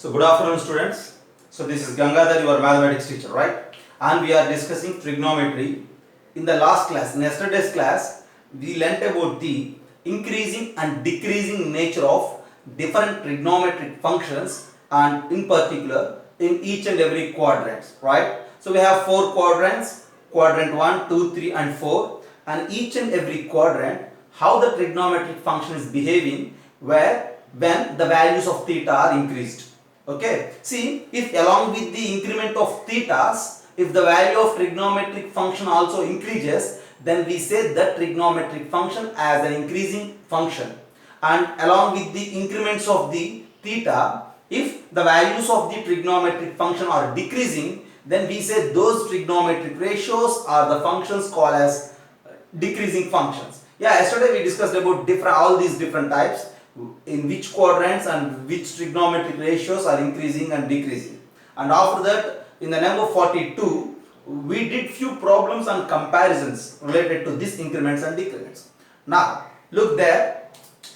So good afternoon students. So this is Gangadhar, your mathematics teacher, right? And we are discussing trigonometry. In the last class, in yesterday's class, we learnt about the increasing and decreasing nature of different trigonometric functions and in particular in each and every quadrant, right? So we have four quadrants, quadrant 1, 2, 3 and 4, and each and every quadrant how the trigonometric function is behaving where when the values of theta are increased. Okay, see, if along with the increment of thetas, if the value of trigonometric function also increases, then we say that trigonometric function as an increasing function. And along with the increments of the theta, if the values of the trigonometric function are decreasing, then we say those trigonometric ratios are the functions called as decreasing functions. Yeah, yesterday we discussed about all these different types, in which quadrants and which trigonometric ratios are increasing and decreasing. And after that, in the number 42, we did few problems and comparisons related to these increments and decrements. Now, look there,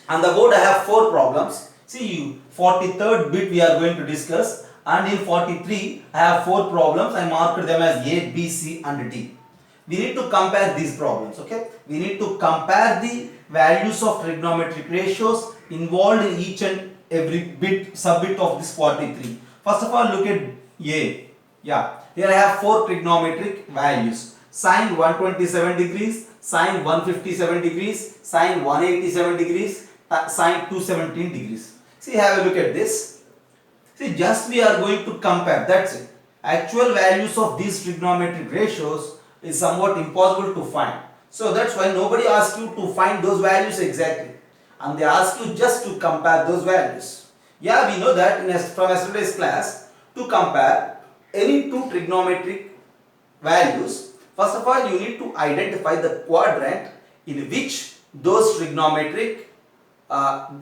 on the board I have four problems. See, 43rd bit we are going to discuss, and in 43 I have four problems. I marked them as A, B, C and D. We need to compare these problems, okay? We need to compare the values of trigonometric ratios involved in each and every bit, subbit of this 43. First of all, look at A. Yeah, here I have four trigonometric values. Sine 127 degrees, sine 157 degrees, sine 187 degrees, sine 217 degrees. See, have a look at this. See, just we are going to compare, that's it. Actual values of these trigonometric ratios is somewhat impossible to find. So that's why nobody asks you to find those values exactly, and they ask you just to compare those values. Yeah, we know that from yesterday's class, to compare any two trigonometric values, first of all you need to identify the quadrant in which those trigonometric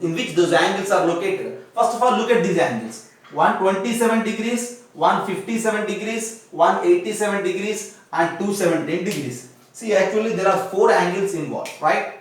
in which those angles are located. First of all, look at these angles: 127 degrees, 157 degrees, 187 degrees and 217 degrees. See, actually there are four angles involved, right?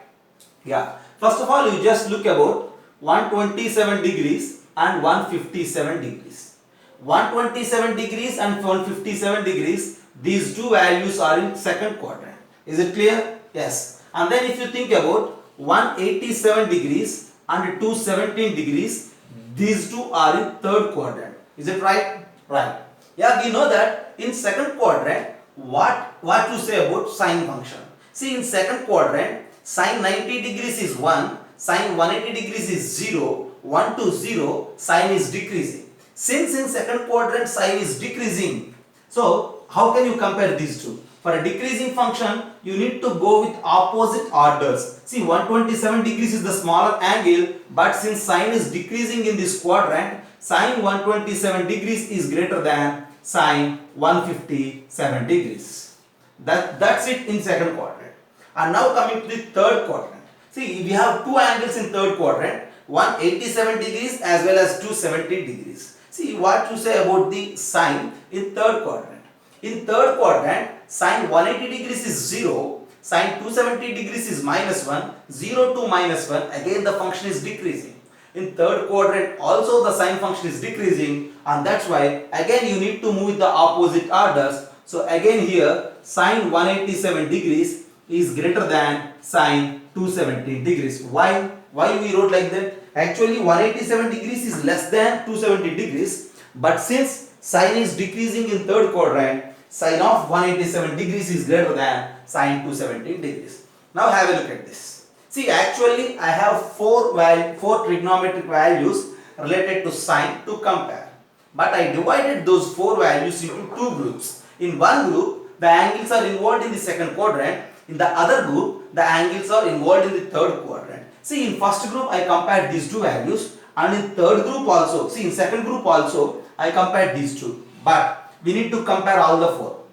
Yeah. First of all, you just look about 127 degrees and 157 degrees. 127 degrees and 157 degrees, these two values are in second quadrant. Is it clear? Yes. And then if you think about 187 degrees and 217 degrees, these two are in third quadrant. Is it right? Right. Yeah, we know that in second quadrant, what to say about sine function. See, in second quadrant, sine 90 degrees is 1, sine 180 degrees is 0, 1 to 0, sine is decreasing. Since in second quadrant sine is decreasing, so how can you compare these two? For a decreasing function, you need to go with opposite orders. See, 127 degrees is the smaller angle, but since sine is decreasing in this quadrant, sine 127 degrees is greater than sine 157 degrees. That's it in second quadrant. And now coming to the third quadrant. See, we have two angles in third quadrant, 187 degrees as well as 217 degrees. See, what you say about the sine in third quadrant. In third quadrant, sine 180 degrees is 0, sine 270 degrees is minus 1, 0 to minus 1, again the function is decreasing. In third quadrant also the sine function is decreasing, and that's why again you need to move with the opposite orders. So again here sine 187 degrees is greater than sine 217 degrees. Why we wrote like that? Actually 187 degrees is less than 270 degrees, but since sine is decreasing in third quadrant, sine of 187 degrees is greater than sine 217 degrees. Now have a look at this. See, actually I have four trigonometric values related to sine to compare, but I divided those four values into two groups. In one group the angles are involved in the second quadrant, in the other group the angles are involved in the third quadrant. See, in first group I compared these two values, and in third group also, see in second group also I compared these two, but we need to compare all the four.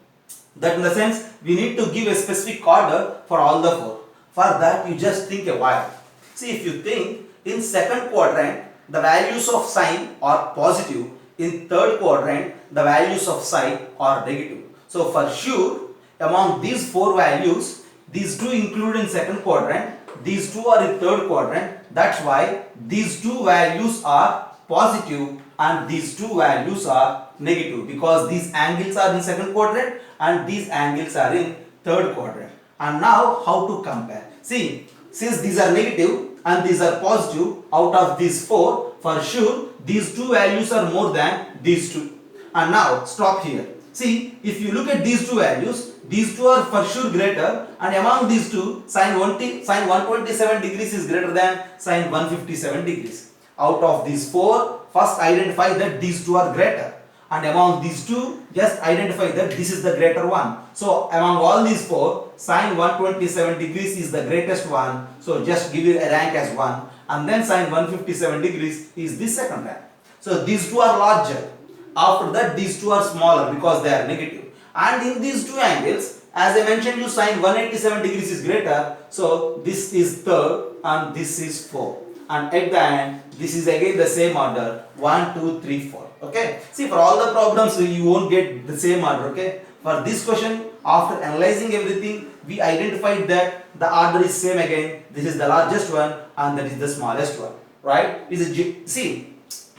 That in the sense we need to give a specific order for all the four. For that you just think a while. See, if you think in second quadrant the values of sine are positive, in third quadrant the values of sine are negative. So for sure among these four values, these two include in second quadrant, these two are in third quadrant. That's why these two values are positive and these two values are negative, because these angles are in second quadrant and these angles are in third quadrant. And now how to compare? See, since these are negative and these are positive, out of these four, for sure these two values are more than these two. And now stop here. See, if you look at these two values, these two are for sure greater, and among these two, sine 127 degrees is greater than sine 157 degrees. Out of these four, first identify that these two are greater, and among these two, just identify that this is the greater one. So among all these four, sine 127 degrees is the greatest one, so just give it a rank as 1, and then sine 157 degrees is the second rank. So these two are larger. After that, these two are smaller because they are negative. And in these two angles, as I mentioned you, sine 187 degrees is greater, so this is third and this is fourth. And at the end, this is again the same order, 1, 2, 3, 4. Okay. See, for all the problems you won't get the same order. Okay. For this question, after analyzing everything, we identified that the order is same again. This is the largest one and that is the smallest one. Right?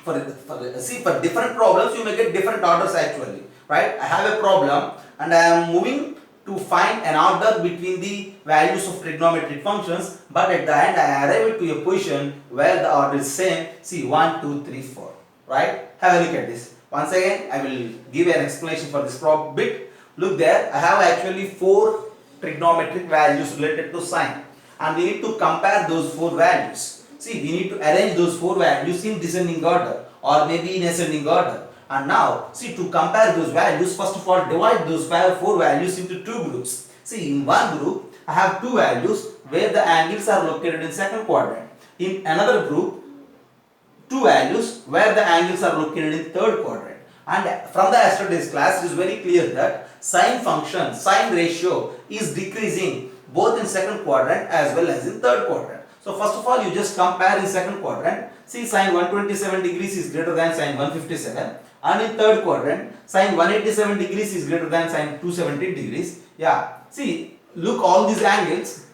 For different problems you may get different orders actually. Right? I have a problem and I am moving to find an order between the values of trigonometric functions, but at the end I arrive to a position where the order is same. See, 1, 2, 3, 4. Right? Have a look at this. Once again, I will give an explanation for this bit. Look there, I have actually 4 trigonometric values related to sine, and we need to compare those 4 values. See, we need to arrange those 4 values in descending order or maybe in ascending order. And now, see, to compare those values, first of all, divide those 4 values into 2 groups. See, in one group, I have 2 values where the angles are located in second quadrant. In another group, 2 values where the angles are located in third quadrant. And from the yesterday's class, it is very clear that sine function, sine ratio is decreasing both in second quadrant as well as in third quadrant. So first of all, you just compare in second quadrant. See, sine 127 degrees is greater than sine 157. And in third quadrant, sine 187 degrees is greater than sine 270 degrees. Yeah, see, look all these angles,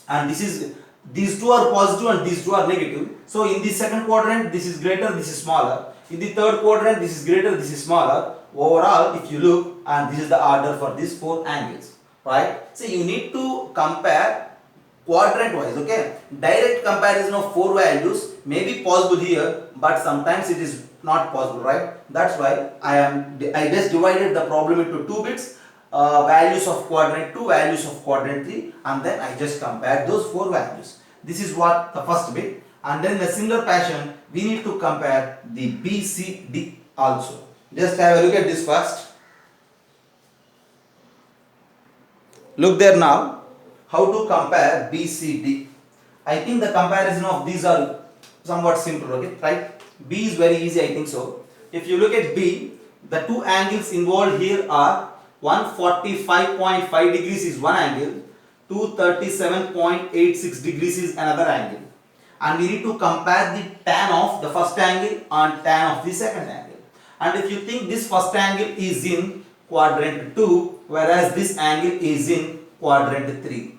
and these two are positive and these two are negative. So in the second quadrant, this is greater, this is smaller. In the third quadrant, this is greater, this is smaller. Overall, if you look, and this is the order for these 4 angles, right? So you need to compare quadrant wise. Okay, direct comparison of 4 values may be possible here, but sometimes it is not possible, right? That's why I just divided the problem into 2 bits, values of quadrant 2, values of quadrant 3, and then I just compared those 4 values. This is what the first bit, and then in a similar fashion we need to compare the B, C, D also. Just have a look at this first. Look there now, how to compare B, C, D. I think the comparison of these are somewhat simple, okay, right? B is very easy, I think so. If you look at B, the 2 angles involved here are 145.5 degrees is one angle, 237.86 degrees is another angle. And we need to compare the tan of the first angle and tan of the second angle. And if you think this first angle is in quadrant 2, whereas this angle is in quadrant 3.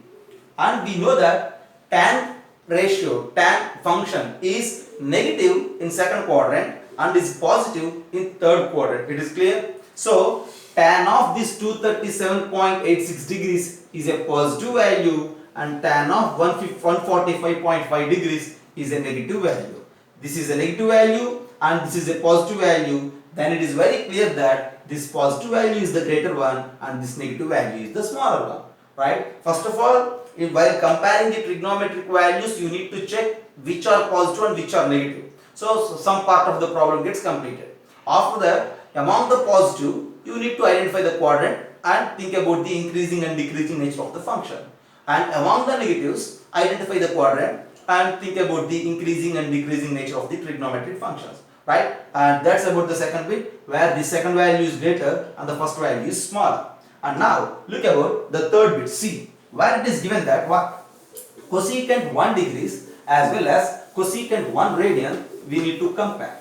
And we know that tan ratio, tan function is negative in second quadrant and is positive in third quadrant. It is clear? So tan of this 237.86 degrees is a positive value and tan of 145.5 degrees is a negative value. This is a negative value and this is a positive value. Then it is very clear that this positive value is the greater one and this negative value is the smaller one. Right? First of all, while comparing the trigonometric values, you need to check which are positive and which are negative. So some part of the problem gets completed. After that, among the positive, you need to identify the quadrant and think about the increasing and decreasing nature of the function. And among the negatives, identify the quadrant and think about the increasing and decreasing nature of the trigonometric functions. Right? And that's about the second bit, where the second value is greater and the first value is smaller. And now look about the third bit, C, where it is given that what cosecant 1 degrees as well as cosecant 1 radian we need to compare.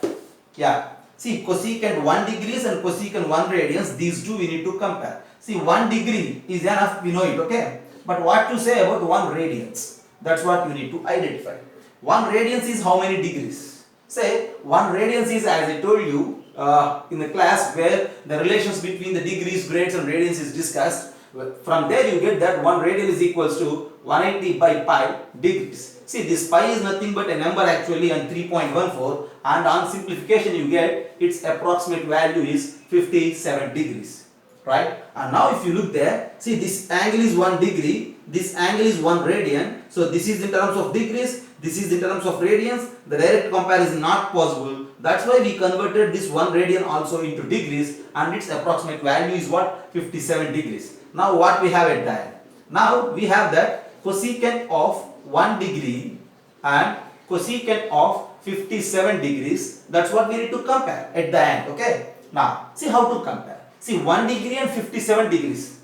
Yeah, see, cosecant 1 degrees and cosecant 1 radians, these two we need to compare. See, 1 degree is enough, we know it, okay? But what to say about 1 radians? That's what you need to identify. 1 radians is how many degrees? Say 1 radians is, as I told you in the class where the relations between the degrees, grades and radians is discussed. From there you get that 1 radian is equals to 180 by pi degrees. See, this pi is nothing but a number actually on 3.14, and on simplification you get its approximate value is 57 degrees. Right? And now if you look there, see, this angle is 1 degree, this angle is 1 radian. So this is in terms of degrees, this is in terms of radians. The direct comparison is not possible. That's why we converted this 1 radian also into degrees, and its approximate value is what? 57 degrees. Now what we have at the end? Now we have that cosecant of 1 degree and cosecant of 57 degrees. That's what we need to compare at the end. Okay. Now see how to compare. See, 1 degree and 57 degrees.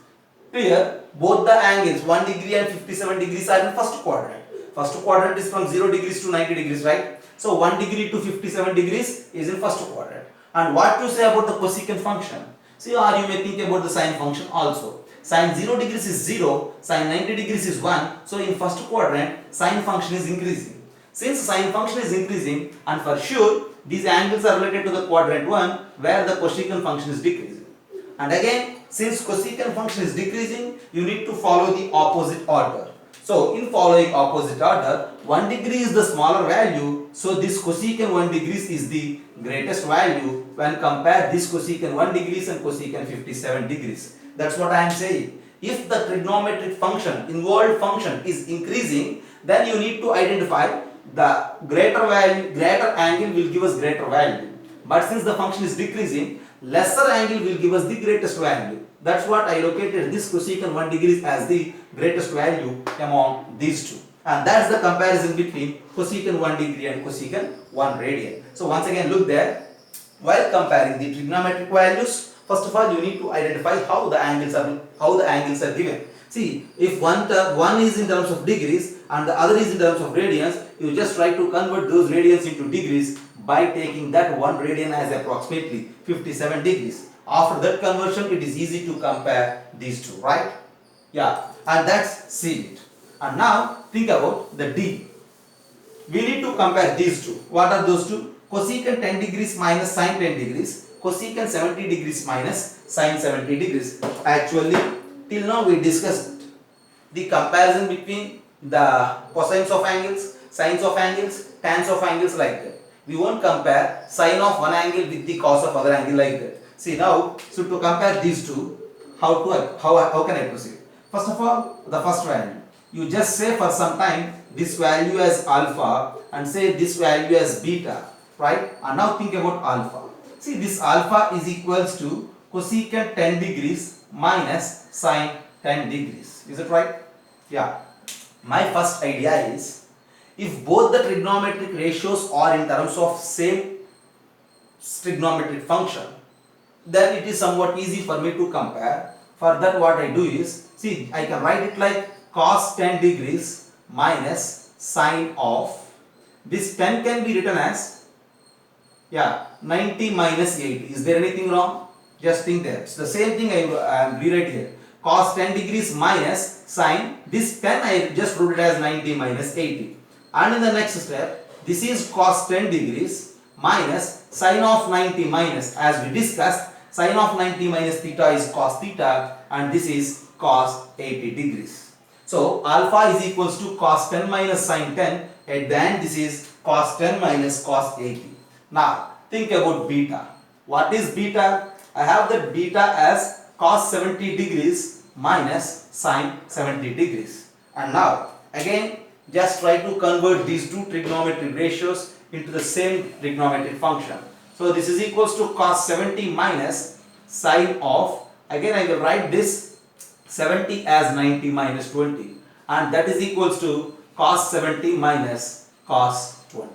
Here, both the angles 1 degree and 57 degrees are in first quadrant. First quadrant is from 0 degrees to 90 degrees, right? So 1 degree to 57 degrees is in first quadrant. And what to say about the cosecant function? See, or you may think about the sine function also. Sine 0 degrees is 0, sine 90 degrees is 1. So in first quadrant, sine function is increasing. Since sine function is increasing, and for sure, these angles are related to the quadrant 1 where the cosecant function is decreasing. And again, since cosecant function is decreasing, you need to follow the opposite order. So in following opposite order, 1 degree is the smaller value, so this cosecant 1 degrees is the greatest value when compare this cosecant 1 degrees and cosecant 57 degrees. That's what I am saying. If the trigonometric function, involved function is increasing, then you need to identify the greater value, greater angle will give us greater value. But since the function is decreasing, lesser angle will give us the greatest value. That's what I located this cosecant 1 degrees as the greatest value among these two. And that's the comparison between cosecant 1 degree and cosecant 1 radian. So once again look there, while comparing the trigonometric values, first of all you need to identify how the angles are given. See, if one is in terms of degrees and the other is in terms of radians, you just try to convert those radians into degrees by taking that 1 radian as approximately 57 degrees. After that conversion, it is easy to compare these two, right? Yeah, and that's C. And now think about the D. We need to compare these two. What are those two? Cosecant 10 degrees minus sine 10 degrees. Cosecant 70 degrees minus sine 70 degrees. Actually, till now we discussed the comparison between the cosines of angles, sines of angles, tans of angles like that. We won't compare sine of one angle with the cos of other angle like that. See now, so to compare these two, how can I proceed? First of all, the first value. You just say for some time this value as alpha and say this value as beta, right? And now think about alpha. See, this alpha is equals to cosecant 10 degrees minus sine 10 degrees. Is it right? Yeah. My first idea is, if both the trigonometric ratios are in terms of same trigonometric function, then it is somewhat easy for me to compare. For that what I do is, see, I can write it like cos 10 degrees minus sine of, this 10 can be written as 90 minus 80. Is there anything wrong? Just think there. It's the same thing I rewrite here. Cos 10 degrees minus sine, this 10 I just wrote it as 90 minus 80. And in the next step, this is cos 10 degrees minus sine of 90 minus, as we discussed, sine of 90 minus theta is cos theta, and this is cos 80 degrees. So alpha is equals to cos 10 minus sine 10. At the end, this is cos 10 minus cos 80. Now think about beta. What is beta? I have that beta as cos 70 degrees minus sine 70 degrees. And now again, just try to convert these two trigonometric ratios into the same trigonometric function. So this is equals to cos 70 minus sine of, again I will write this 70 as 90 minus 20, and that is equals to cos 70 minus cos 20.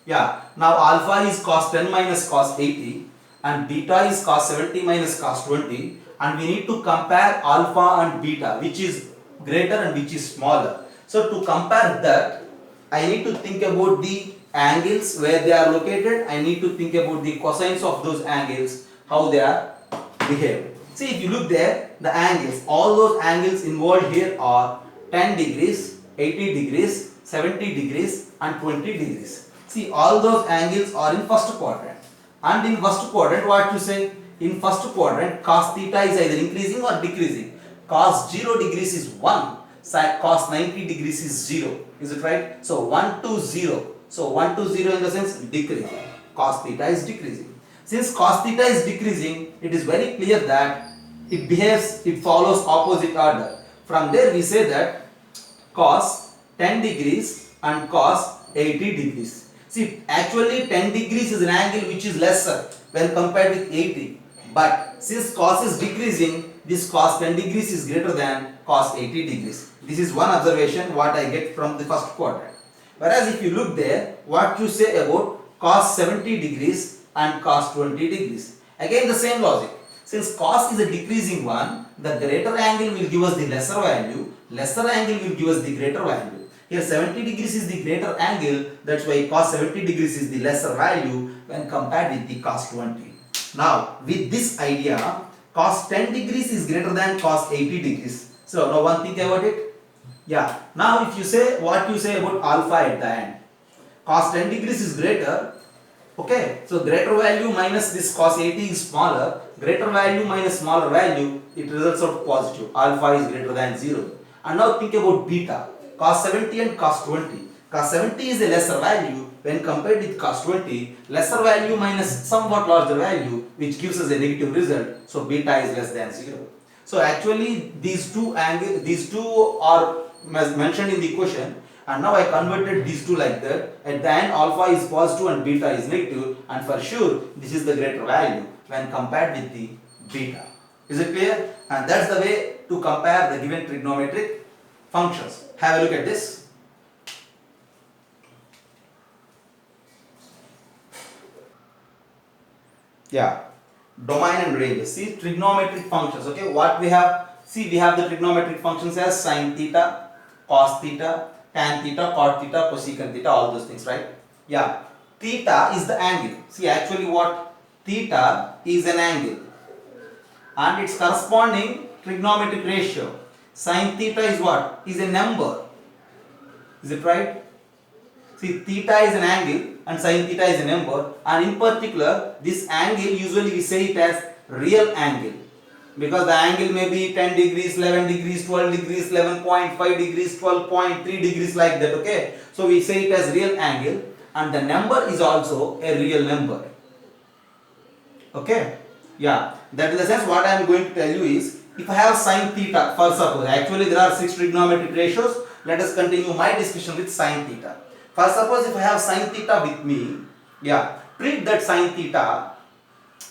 Yeah, now alpha is cos 10 minus cos 80 and beta is cos 70 minus cos 20, and we need to compare alpha and beta, which is greater and which is smaller. So to compare that, I need to think about the angles where they are located. I need to think about the cosines of those angles, how they are behaving. See, if you look there, the angles, all those angles involved here are 10 degrees, 80 degrees, 70 degrees and 20 degrees. See, all those angles are in first quadrant. And in first quadrant, what you say? In first quadrant, cos theta is either increasing or decreasing. Cos 0 degrees is 1, cos 90 degrees is 0. Is it right? So 1 to 0. So 1 to 0 in the sense decreasing. Cos theta is decreasing. Since cos theta is decreasing, it is very clear that it follows opposite order. From there we say that cos 10 degrees and cos 80 degrees. See, actually 10 degrees is an angle which is lesser when compared with 80. But since cos is decreasing, this cos 10 degrees is greater than cos 80 degrees. This is one observation what I get from the first quadrant. Whereas if you look there, what you say about cos 70 degrees and cos 20 degrees. Again the same logic. Since cos is a decreasing one, the greater angle will give us the lesser value, lesser angle will give us the greater value. Here 70 degrees is the greater angle, that's why cos 70 degrees is the lesser value when compared with the cos 20. Now with this idea, cos 10 degrees is greater than cos 80 degrees. So now one think about it. Yeah, now if you say what you say about alpha at the end, cos 10 degrees is greater. Okay, so greater value minus this cos 80 is smaller, greater value minus smaller value, it results out positive, alpha is greater than 0. And now think about beta, cos 70 and cos 20. Cos 70 is a lesser value when compared with cos 20, lesser value minus somewhat larger value which gives us a negative result, so beta is less than 0. So actually these two are mentioned in the equation. And now I converted these two like that. At the end alpha is positive and beta is negative, and for sure this is the greater value when compared with the beta. Is it clear? And that's the way to compare the given trigonometric functions. Have a look at this. Yeah, domain and ranges. See, trigonometric functions. Okay, what we have? See, we have the trigonometric functions as sine theta, cos theta, tan theta, cot theta, cosecant theta, all those things, right? Yeah, theta is the angle. See, actually what? Theta is an angle and its corresponding trigonometric ratio. Sin theta is what? Is a number. Is it right? See, theta is an angle and sin theta is a number, and in particular this angle usually we say it as real angle, because the angle may be 10 degrees, 11 degrees, 12 degrees, 11.5 degrees, 12.3 degrees, like that. Okay, so we say it as real angle, and the number is also a real number. Okay, yeah, that is the sense. What I am going to tell you is, if I have sin theta, for suppose, actually there are 6 trigonometric ratios. Let us continue my discussion with sin theta. For suppose if I have sin theta with me, yeah, treat that sin theta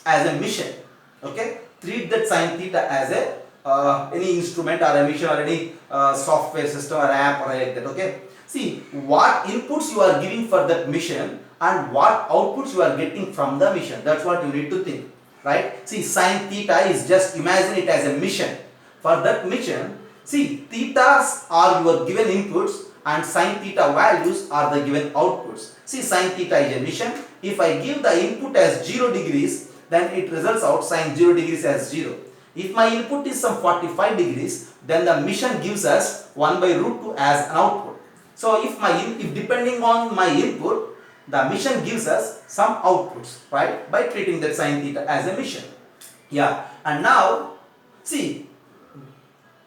as a mission. Okay, treat that sin theta as a any instrument or a mission or any software system or app or like that. Okay, see what inputs you are giving for that mission and what outputs you are getting from the mission. That's what you need to think, right? See, sin theta is just, imagine it as a mission. For that mission, see, thetas are your given inputs and sin theta values are the given outputs. See, sin theta is a mission. If I give the input as 0 degrees, then it results out sin 0 degrees as 0. If my input is some 45 degrees, then the mission gives us 1 by root 2 as an output. So if depending on my input, the mission gives us some outputs, right? By treating that sin theta as a mission. Yeah, and now see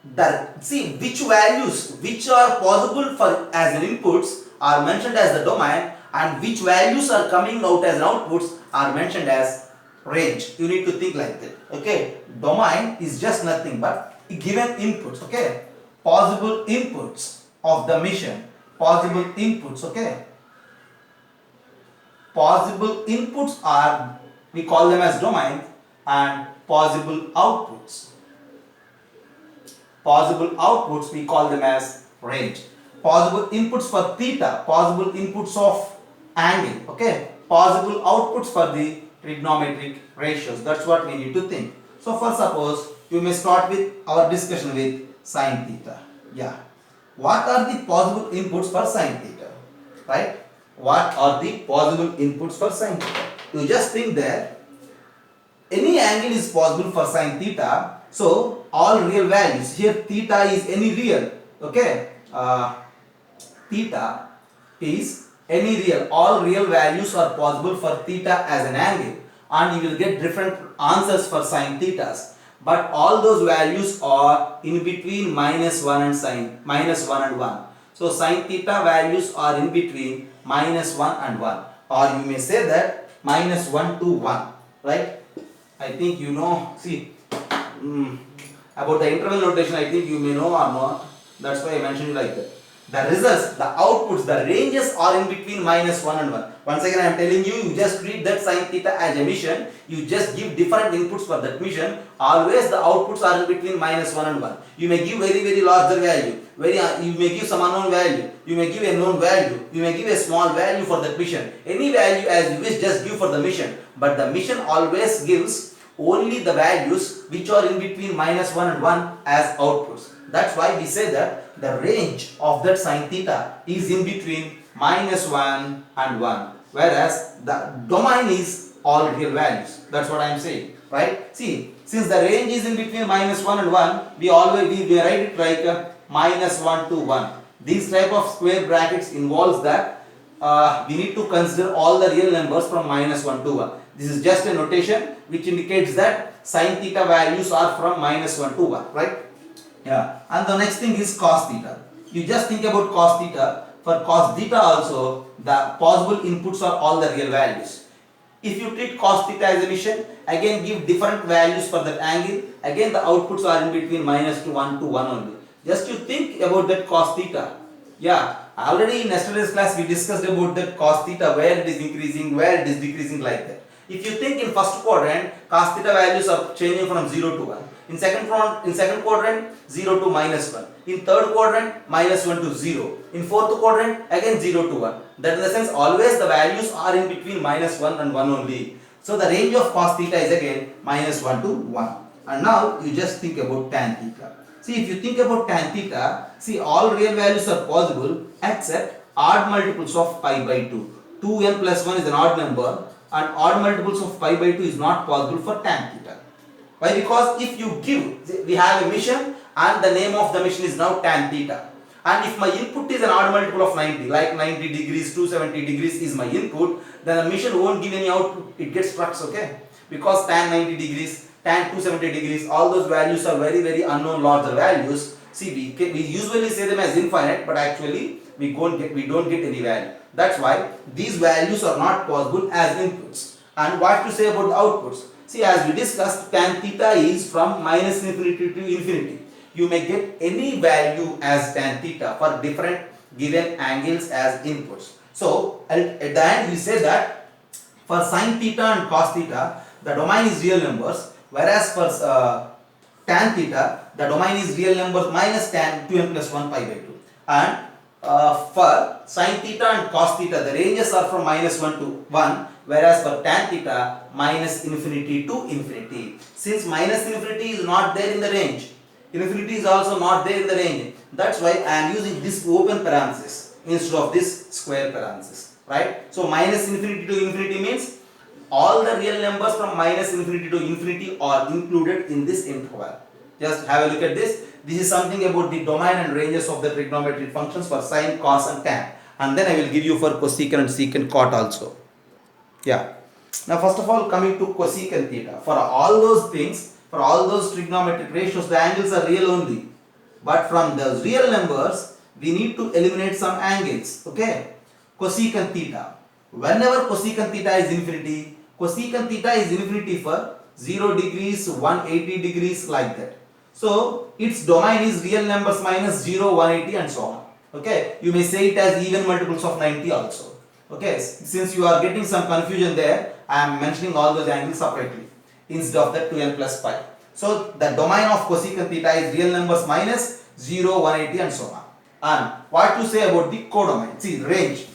which values which are possible for as an inputs are mentioned as the domain, and which values are coming out as outputs are mentioned as range. You need to think like that. Okay, domain is just nothing but given inputs. Okay, possible inputs of the mission, possible inputs. Okay, possible inputs are, we call them as domain, and possible outputs we call them as range. Possible inputs for theta, possible inputs of angle. Okay, possible outputs for the trigonometric ratios. That's what we need to think. So for suppose you may start with our discussion with sin theta. Yeah, what are the possible inputs for sin theta, right? What are the possible inputs for sin theta? You just think that any angle is possible for sin theta. So all real values, here theta is any real. Okay, theta is any real, all real values are possible for theta as an angle, and you will get different answers for sine thetas. But all those values are in between minus 1 and sine, minus 1 and 1. So sine theta values are in between minus 1 and 1, or you may say that minus 1 to 1, right? I think you know, see, about the interval notation, I think you may know or not. That's why I mentioned it like that. The results, the outputs, the ranges are in between minus 1 and 1. Once again, I am telling you, you just treat that sine theta as a mission. You just give different inputs for that mission. Always the outputs are in between minus 1 and 1. You may give very larger value. You may give some unknown value. You may give a known value. You may give a small value for that mission. Any value as you wish, just give for the mission. But the mission always gives only the values which are in between minus 1 and 1 as outputs. That's why we say that the range of that sine theta is in between minus 1 and 1, whereas the domain is all real values. That's what I am saying, right? See, since the range is in between minus 1 and 1, we write it like minus 1 to 1. These type of square brackets involves that we need to consider all the real numbers from minus 1 to 1. This is just a notation which indicates that sine theta values are from minus 1 to 1, right? Yeah. And the next thing is cos theta. You just think about cos theta. For cos theta also, the possible inputs are all the real values. If you treat cos theta as a mission, again give different values for that angle. Again the outputs are in between minus 1 to 1 only. Just you think about that cos theta. Yeah, already in yesterday's class we discussed about that cos theta, where it is increasing, where it is decreasing, like that. If you think in first quadrant, cos theta values are changing from 0 to 1. In second quadrant, 0 to minus 1. In third quadrant, minus 1 to 0. In fourth quadrant, again 0 to 1. That in the sense, always the values are in between minus 1 and 1 only. So the range of cos theta is again minus 1 to 1. And now you just think about tan theta. See, if you think about tan theta, see, all real values are possible except odd multiples of pi by 2. 2n plus 1 is an odd number, and odd multiples of pi by 2 is not possible for tan theta. Why? Because if you give, we have a mission and the name of the mission is now tan theta. And if my input is an odd multiple of 90, like 90 degrees, 270 degrees is my input, then the mission won't give any output, it gets struck, okay? Because tan 90 degrees, tan 270 degrees, all those values are very unknown larger values. See, we usually say them as infinite, but actually we don't get any value. That's why these values are not possible as inputs. And what to say about the outputs? See, as we discussed, tan theta is from minus infinity to infinity. You may get any value as tan theta for different given angles as inputs. So, at the end we say that for sine theta and cos theta, the domain is real numbers, whereas for tan theta, the domain is real numbers minus tan 2n plus 1 pi by 2. And for sine theta and cos theta, the ranges are from minus 1 to 1, whereas for tan theta, minus infinity to infinity. Since minus infinity is not there in the range, infinity is also not there in the range. That's why I am using this open parenthesis instead of this square parenthesis, right? So minus infinity to infinity means all the real numbers from minus infinity to infinity are included in this interval. Just have a look at this. This is something about the domain and ranges of the trigonometric functions for sine, cos and tan. And then I will give you for cosecant and secant cot also. Yeah. Now first of all, coming to cosecant theta. For all those things, for all those trigonometric ratios, the angles are real only. But from those real numbers, we need to eliminate some angles. Okay. Cosecant theta. Whenever cosecant theta is infinity, cosecant theta is infinity for 0 degrees, 180 degrees, like that. So its domain is real numbers minus 0, 180 and so on. Okay. You may say it as even multiples of 90 also. Okay. Since you are getting some confusion there, I am mentioning all those angles separately instead of the 2n plus pi. So the domain of cosecant theta is real numbers minus 0, 180 and so on. And what to say about the codomain? See, range.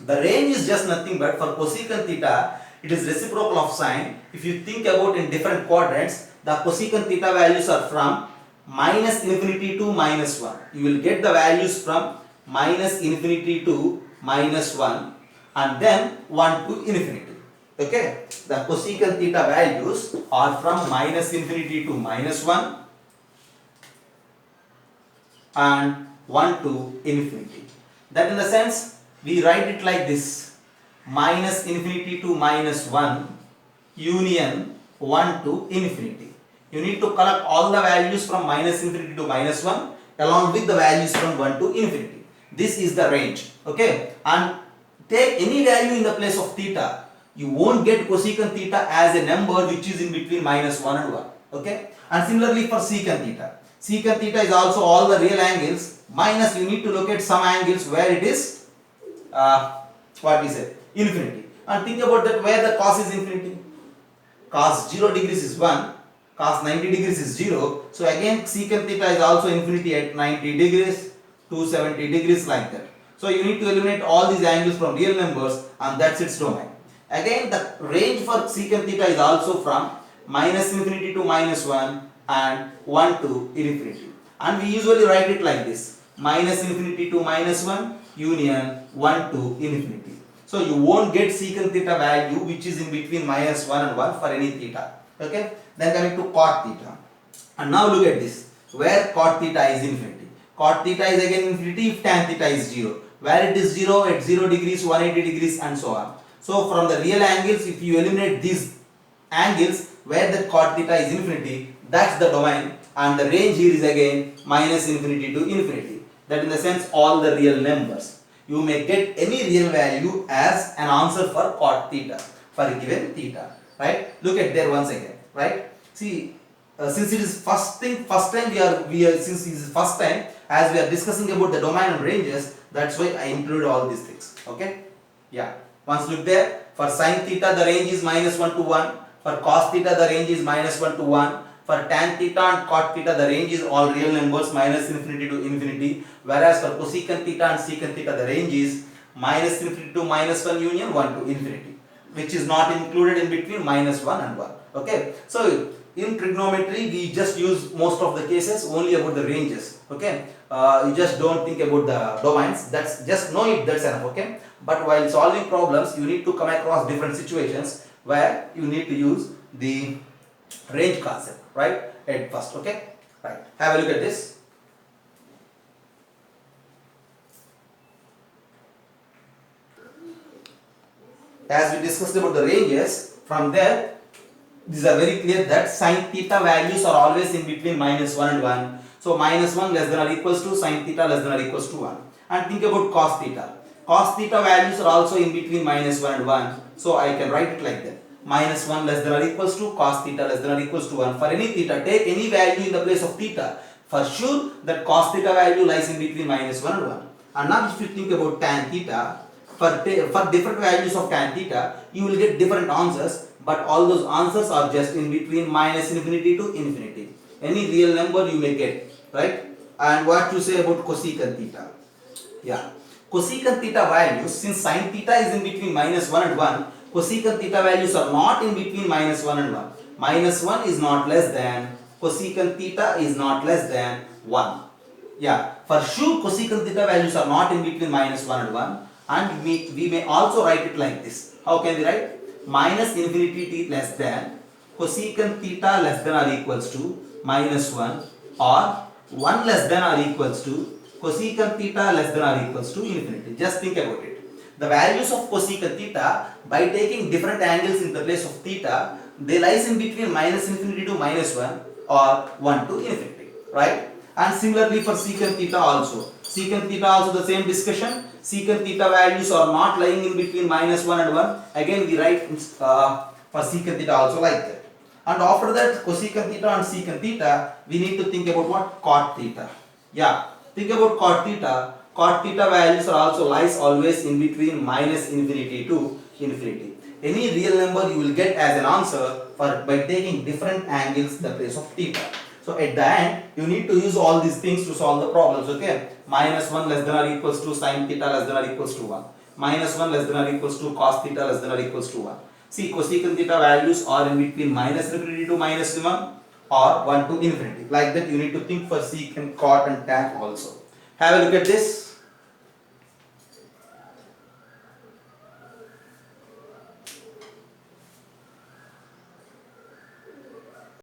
The range is just nothing but for cosecant theta, it is reciprocal of sine. If you think about in different quadrants, the cosecant theta values are from minus infinity to minus 1. You will get the values from minus infinity to minus 1 and then 1 to infinity. Okay, the cosecant theta values are from minus infinity to minus 1 and 1 to infinity. That in the sense, we write it like this: minus infinity to minus 1 union 1 to infinity. You need to collect all the values from minus infinity to minus 1 along with the values from 1 to infinity. This is the range. Okay, and take any value in the place of theta. You won't get cosecant theta as a number which is in between minus 1 and 1. Okay, and similarly for secant theta. Secant theta is also all the real angles minus you need to locate some angles where it is what we say infinity. And think about that, where the cos is infinity. Cos 0 degrees is 1, cos 90 degrees is 0. So again secant theta is also infinity at 90 degrees, 270 degrees, like that. So you need to eliminate all these angles from real numbers and that's its domain. Again the range for secant theta is also from minus infinity to minus 1 and 1 to infinity. And we usually write it like this: minus infinity to minus 1 union 1 to infinity. So you won't get secant theta value which is in between minus 1 and 1 for any theta. Okay, then coming to cot theta. And now look at this, where cot theta is infinity. Cot theta is again infinity if tan theta is 0. Where it is 0 at 0 degrees, 180 degrees and so on. So from the real angles, if you eliminate these angles where the cot theta is infinity, that's the domain, and the range here is again minus infinity to infinity. That in the sense all the real numbers. You may get any real value as an answer for cot theta for a given theta. Right? Look at there once again. Right? See, since it is first time since it is first time as we are discussing about the domain and ranges, that's why I include all these things. Okay? Yeah. Once look there, for sin theta the range is minus 1 to 1, for cos theta the range is minus 1 to 1, for tan theta and cot theta the range is all real numbers minus infinity to infinity, whereas for cosecant theta and secant theta the range is minus infinity to minus 1 union 1 to infinity, which is not included in between minus 1 and 1. Okay, so in trigonometry we just use most of the cases only about the ranges. Okay, you just don't think about the domains, that's just know it, that's enough. Okay, but while solving problems you need to come across different situations where you need to use the range concept, right, at first. Okay, right, have a look at this. As we discussed about the ranges, from there these are very clear that sin theta values are always in between minus 1 and 1. So minus 1 less than or equals to sin theta less than or equals to 1. And think about cos theta. Cos theta values are also in between minus 1 and 1. So I can write it like that: minus 1 less than or equals to cos theta less than or equals to 1. For any theta, take any value in the place of theta. For sure that cos theta value lies in between minus 1 and 1. And now if you think about tan theta, for different values of tan theta, you will get different answers, but all those answers are just in between minus infinity to infinity. Any real number you may get, right? And what you say about cosecant theta? Yeah, cosecant theta values, since sin theta is in between minus 1 and 1, cosecant theta values are not in between minus 1 and 1. Minus 1 is not less than, cosecant theta is not less than 1. Yeah, for sure cosecant theta values are not in between minus 1 and 1. And we may also write it like this. How can we write? Minus infinity t less than cosecant theta less than or equals to minus 1, or 1 less than or equals to cosecant theta less than or equals to infinity. Just think about it. The values of cosecant theta, by taking different angles in the place of theta, they lies in between minus infinity to minus 1 or 1 to infinity, right? And similarly for secant theta also. Secant theta also the same discussion. Secant theta values are not lying in between minus 1 and 1. Again we write for secant theta also like that. And after that cosecant theta and secant theta, we need to think about what? Cot theta. Yeah, think about cot theta. Cot theta values are also lies always in between minus infinity to infinity. Any real number you will get as an answer by taking different angles in the place of theta. So at the end, you need to use all these things to solve the problems. Okay, minus 1 less than or equals to sin theta less than or equals to 1. Minus 1 less than or equals to cos theta less than or equals to 1. See, cosecant theta values are in between minus infinity to minus 1 or 1 to infinity. Like that, you need to think for secant, cot and tan also. Have a look at this.